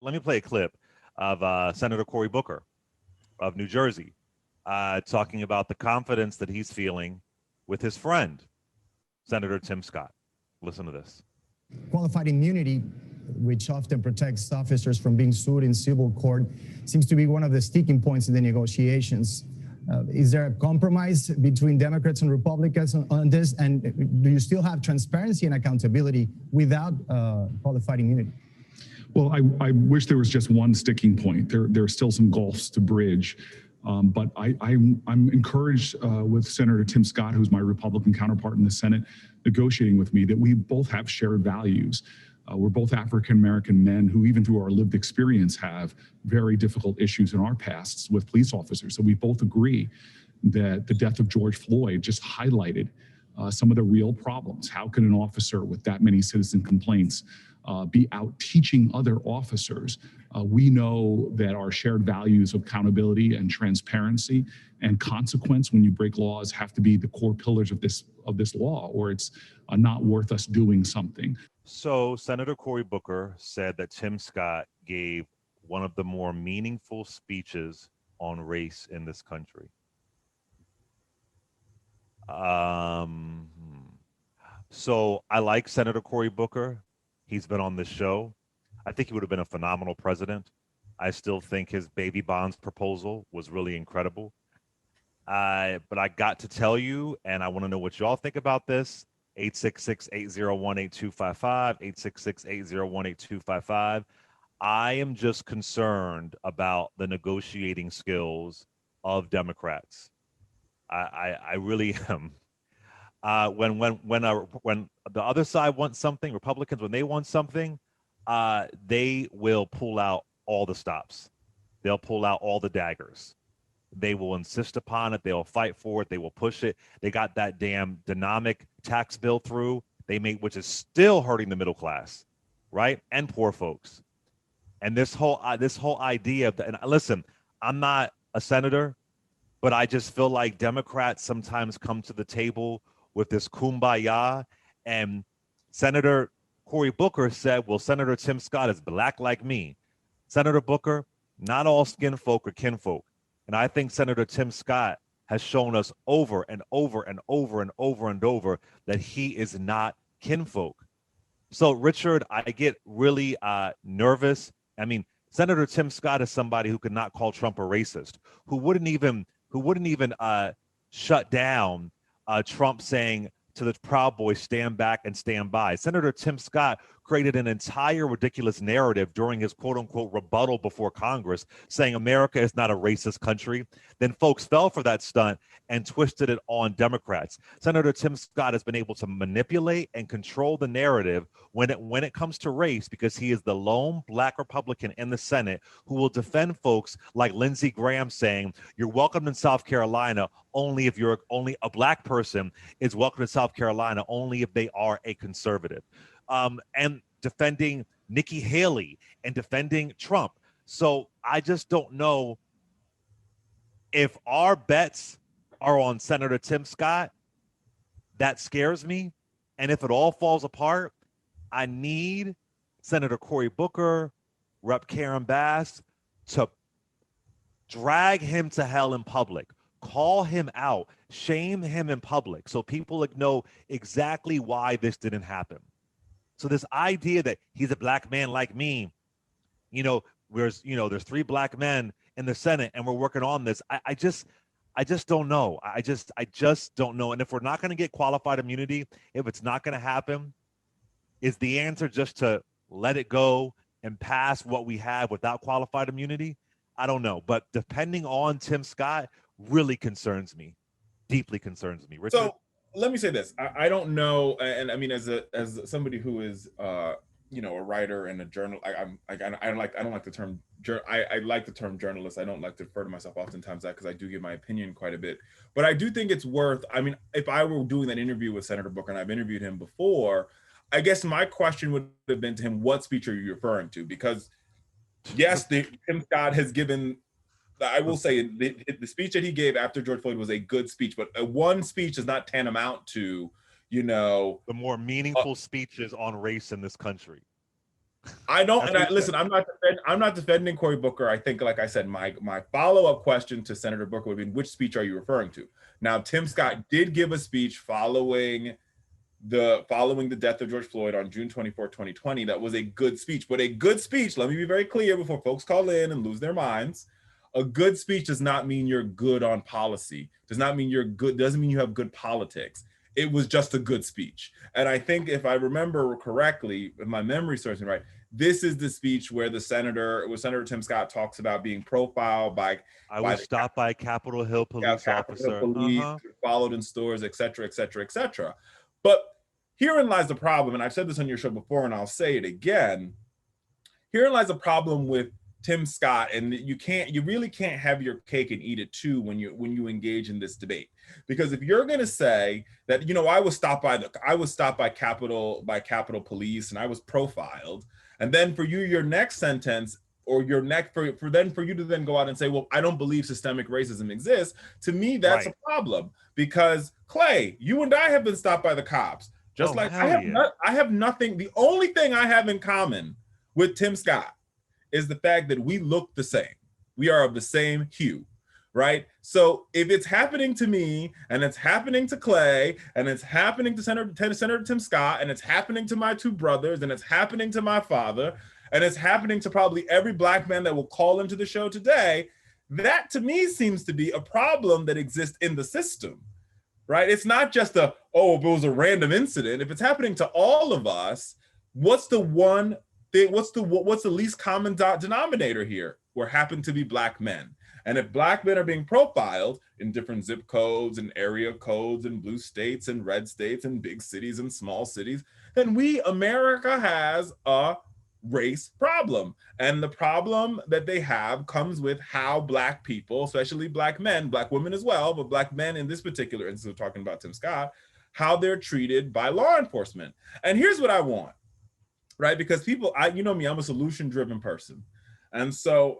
Let me play a clip of Senator Cory Booker of New Jersey talking about the confidence that he's feeling with his friend, Senator Tim Scott. Listen to this. Qualified immunity, which often protects officers from being sued in civil court, seems to be one of the sticking points in the negotiations. Is there a compromise between Democrats and Republicans on this? And do you still have transparency and accountability without qualified immunity? Well, I wish there was just one sticking point. There are still some gulfs to bridge. But I'm encouraged with Senator Tim Scott, who's my Republican counterpart in the Senate, negotiating with me, that we both have shared values. We're both African-American men who, even through our lived experience, have very difficult issues in our pasts with police officers. So we both agree that the death of George Floyd just highlighted some of the real problems. How can an officer with that many citizen complaints be out teaching other officers? We know that our shared values of accountability and transparency and consequence when you break laws have to be the core pillars of this law, or it's not worth us doing something. So Senator Cory Booker said that Tim Scott gave one of the more meaningful speeches on race in this country. So I like Senator Cory Booker. He's been on this show. I think he would have been a phenomenal president. I still think his baby bonds proposal was really incredible. But I got to tell you, and I want to know what y'all think about this. 866-801-8255, 866-801-8255. I am just concerned about the negotiating skills of Democrats. I really am. When the other side wants something, Republicans, when they want something, they will pull out all the stops. They'll pull out all the daggers. They will insist upon it. They'll fight for it. They will push it. They got that damn dynamic tax bill through. They made, which is still hurting the middle class, right, and poor folks. And this whole idea of and listen, I'm not a senator, but I just feel like Democrats sometimes come to the table with this kumbaya. And Senator Cory Booker said, well, Senator Tim Scott is black like me. Senator Booker, not all skin folk are kinfolk. And I think Senator Tim Scott has shown us over and over and over and over and over that he is not kinfolk. So, Richard, I get really nervous. I mean, Senator Tim Scott is somebody who could not call Trump a racist, who wouldn't even shut down Trump saying to the Proud Boys, stand back and stand by. Senator Tim Scott created an entire ridiculous narrative during his quote unquote rebuttal before Congress saying America is not a racist country. Then folks fell for that stunt and twisted it on Democrats. Senator Tim Scott has been able to manipulate and control the narrative when it comes to race, because he is the lone black Republican in the Senate who will defend folks like Lindsey Graham saying you're welcome in South Carolina only if you're only a black person is welcome to South Carolina only if they are a conservative. And defending Nikki Haley and defending Trump. So I just don't know if our bets are on Senator Tim Scott. That scares me. And if it all falls apart, I need Senator Cory Booker, Rep. Karen Bass to drag him to hell in public, call him out, shame him in public so people know exactly why this didn't happen. So this idea that he's a black man like me, there's 3 black men in the Senate and we're working on this. I just don't know. I just don't know. And if we're not going to get qualified immunity, if it's not going to happen, is the answer just to let it go and pass what we have without qualified immunity? I don't know. But depending on Tim Scott really concerns me, deeply concerns me. Richard? So let me say this. I don't know. And I mean, as somebody who is, a writer and a journal, I don't like the term, I like the term journalist. I don't like to refer to myself oftentimes that, because I do give my opinion quite a bit. But I do think it's worth, I mean, if I were doing that interview with Senator Booker, and I've interviewed him before, I guess my question would have been to him, what speech are you referring to? Because yes, Tim Scott has given, I will say the speech that he gave after George Floyd was a good speech, but one speech is not tantamount to, the more meaningful speeches on race in this country. I don't, That's and what he listen, said. I'm not defending Cory Booker. I think, like I said, my follow-up question to Senator Booker would be, which speech are you referring to? Now, Tim Scott did give a speech following the death of George Floyd on June 24, 2020. That was a good speech, but a good speech, let me be very clear before folks call in and lose their minds. A good speech does not mean you're good on policy, does not mean you're good, doesn't mean you have good politics. It was just a good speech. And I think if I remember correctly, if my memory serves me right, this is the speech where Senator Tim Scott talks about being profiled by I was stopped by a Capitol Hill police officer, police, followed in stores, et cetera, et cetera, et cetera. But herein lies the problem, and I've said this on your show before, and I'll say it again. Herein lies the problem with Tim Scott, and you really can't have your cake and eat it too when you engage in this debate. Because if you're going to say that, I was stopped by Capitol Police and I was profiled, and then for you, your next sentence or your next for you to then go out and say, well, I don't believe systemic racism exists. To me, that's a problem, because Clay, you and I have been stopped by the cops. Just like I have nothing. The only thing I have in common with Tim Scott is the fact that we look the same. We are of the same hue, right? So if it's happening to me, and it's happening to Clay, and it's happening to Senator Tim Scott, and it's happening to my two brothers, and it's happening to my father, and it's happening to probably every Black man that will call into the show today, that to me seems to be a problem that exists in the system, right? It's not just if it was a random incident. If it's happening to all of us, what's the one thing, what's the least common denominator here? We're happen to be Black men. And if Black men are being profiled in different zip codes and area codes and blue states and red states and big cities and small cities, then America has a race problem. And the problem that they have comes with how Black people, especially Black men, Black women as well, but Black men in this particular instance, we're talking about Tim Scott, how they're treated by law enforcement. And here's what I want, right? Because people, you know me, I'm a solution-driven person. And so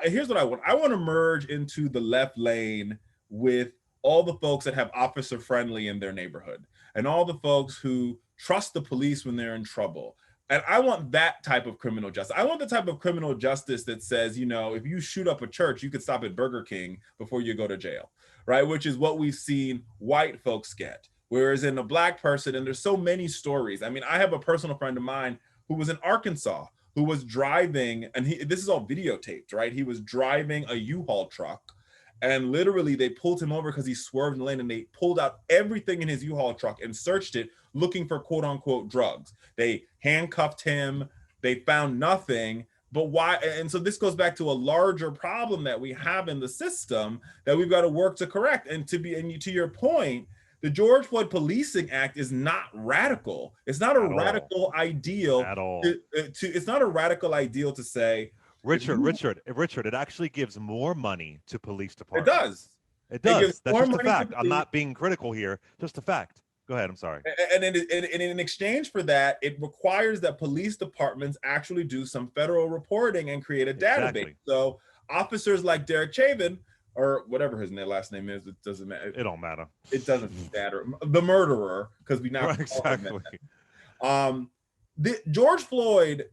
here's what I want. I want to merge into the left lane with all the folks that have officer friendly in their neighborhood and all the folks who trust the police when they're in trouble. And I want that type of criminal justice. I want the type of criminal justice that says, if you shoot up a church, you could stop at Burger King before you go to jail, right? Which is what we've seen white folks get. Whereas in a Black person, and there's so many stories. I mean, I have a personal friend of mine who was in Arkansas, who was driving, and this is all videotaped, right? He was driving a U-Haul truck, and literally they pulled him over because he swerved in the lane, and they pulled out everything in his U-Haul truck and searched it, looking for quote unquote drugs. They handcuffed him, they found nothing. But why? And so this goes back to a larger problem that we have in the system that we've got to work to correct. And to your point, the George Floyd Policing Act is not radical. It's not a radical ideal at all. It's not a radical ideal to say, Richard, it actually gives more money to police departments. It does. It does. That's just a fact. I'm not being critical here. Just a fact. Go ahead. I'm sorry. And in exchange for that, it requires that police departments actually do some federal reporting and create a database. So officers like Derek Chauvin, or whatever his last name is, it doesn't matter. It don't matter. It doesn't matter. The murderer, because we now exactly. George Floyd,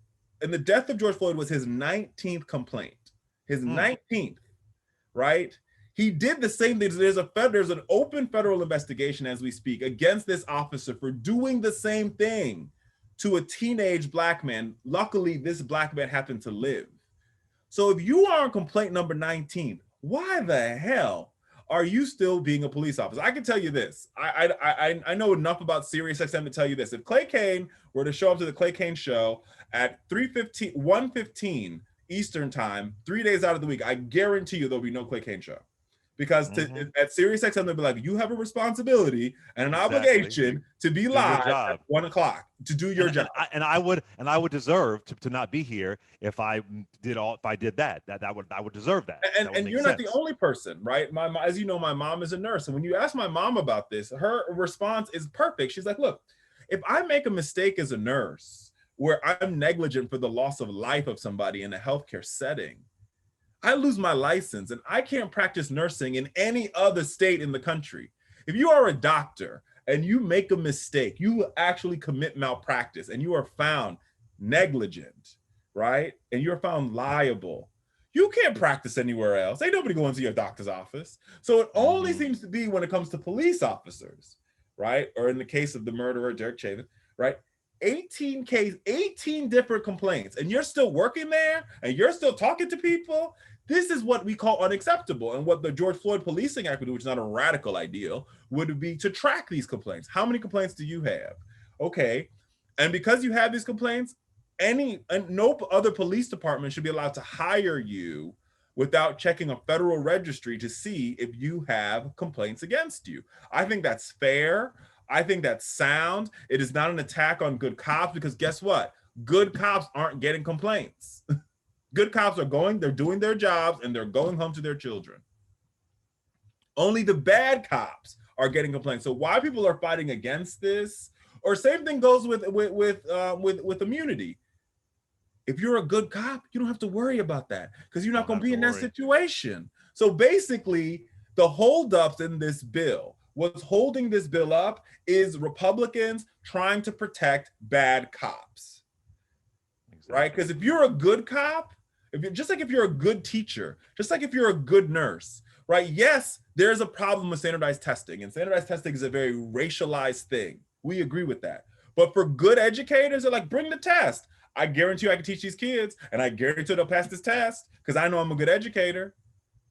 and the death of George Floyd was his 19th complaint. His 19th, right? He did the same thing. There's an open federal investigation as we speak against this officer for doing the same thing to a teenage Black man. Luckily, this Black man happened to live. So if you are on complaint number 19, why the hell are you still being a police officer? I can tell you this. I know enough about SiriusXM to tell you this. If Clay Cane were to show up to the Clay Cane show at 1:15 Eastern time, 3 days out of the week, I guarantee you there'll be no Clay Cane show. Because at SiriusXM, they'll be like, you have a responsibility and an obligation to be live at 1 o'clock to do your job. And I would deserve to not be here if I did that. I would deserve that. And you're not the only person, right? As you know, my mom is a nurse. And when you ask my mom about this, her response is perfect. She's like, look, if I make a mistake as a nurse where I'm negligent for the loss of life of somebody in a healthcare setting, I lose my license and I can't practice nursing in any other state in the country. If you are a doctor and you make a mistake, you actually commit malpractice and you are found negligent, right? And you're found liable, you can't practice anywhere else. Ain't nobody going to your doctor's office. So it only seems to be when it comes to police officers, right? Or in the case of the murderer, Derek Chauvin, right? 18 different complaints, and you're still working there and you're still talking to people. This is what we call unacceptable. And what the George Floyd Policing Act would do, which is not a radical ideal, would be to track these complaints. How many complaints do you have? Okay. And because you have these complaints, no other police department should be allowed to hire you without checking a federal registry to see if you have complaints against you. I think that's fair. I think that's sound. It is not an attack on good cops, because guess what? Good cops aren't getting complaints. Good cops they're doing their jobs and they're going home to their children. Only the bad cops are getting complaints. So why people are fighting against this, or same thing goes with immunity. If you're a good cop, you don't have to worry about that because you're not going to be in that situation. So basically, the holdups in this bill, what's holding this bill up is Republicans trying to protect bad cops, right? Because if you're a good cop, if you're a good teacher, just like if you're a good nurse, right? Yes, there's a problem with standardized testing, and standardized testing is a very racialized thing. We agree with that. But for good educators, they're like, bring the test. I guarantee you I can teach these kids, and I guarantee they'll pass this test because I know I'm a good educator.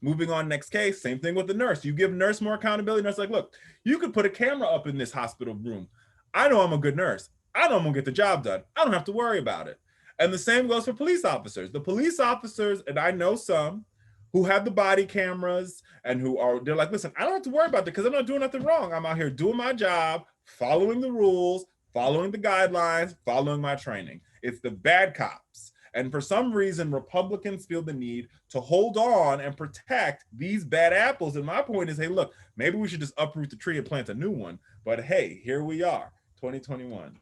Moving on, next case, same thing with the nurse. You give nurse more accountability. Nurse like, look, you could put a camera up in this hospital room. I know I'm a good nurse. I know I'm gonna get the job done. I don't have to worry about it. And the same goes for police officers. The police officers, and I know some who have the body cameras and they're like, listen, I don't have to worry about that because I'm not doing nothing wrong. I'm out here doing my job, following the rules, following the guidelines, following my training. It's the bad cops. And for some reason, Republicans feel the need to hold on and protect these bad apples. And my point is, hey, look, maybe we should just uproot the tree and plant a new one. But hey, here we are, 2021.